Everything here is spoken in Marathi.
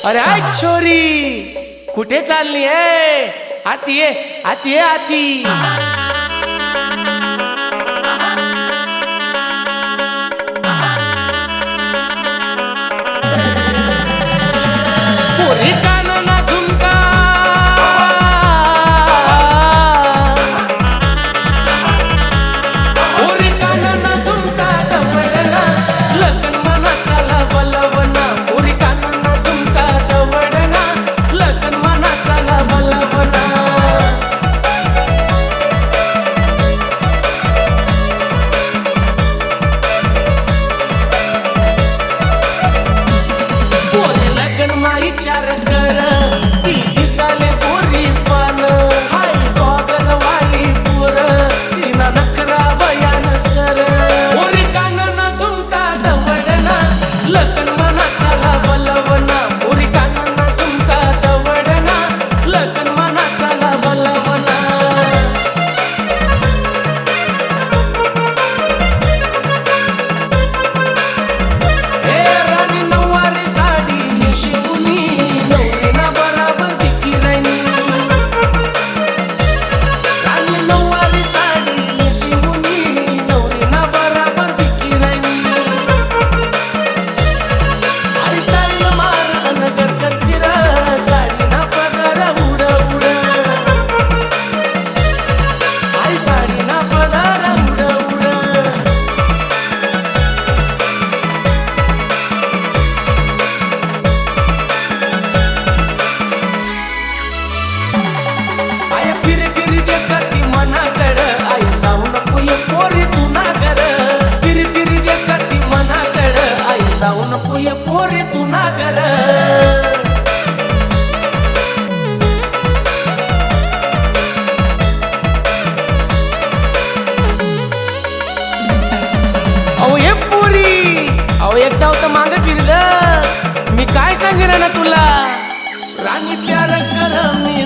अरे आय छोरी कुठे चालली आहे? आती ये आती ये आती पोरी कानाला झुमका पोरी कानाला झुमका दवडना लगन मनाचा लवलवना पोरी कानाला झुमका दवडना लगन मनाचा लवलवना पोरी लगन मा विचार कर ती दिसाले पोरी पण हाय गॉगल वाली पोर तिना नखरा बयान सर पोरी कानाला झुमका दवडना लगन मनाचा लवलवना पोरी कानाला झुमका दवडना लगन मनाचा लवलवना हे राणी नऊवारी साडी नेसवुनी नवरीना बराबर दिकी राणी राणी नऊवारी साडी नेसवुनी नवरीना बराबर दिकी राणी आई स्टाईल मार अन गदगद फिर साडीना पदर उड उड आई साडीना पदर उड उड आय फिर फिर देखती मनाकड आई जाऊ नको ये पोरी तू ना कर फिर फिर देखती मनाकड आई जाऊ नको ये पोरी तू ना कर अहो ये पोरी अहो एकदा होतं माग फिरलं मी काय सांगेन ना तुला राणी प्यार कर मी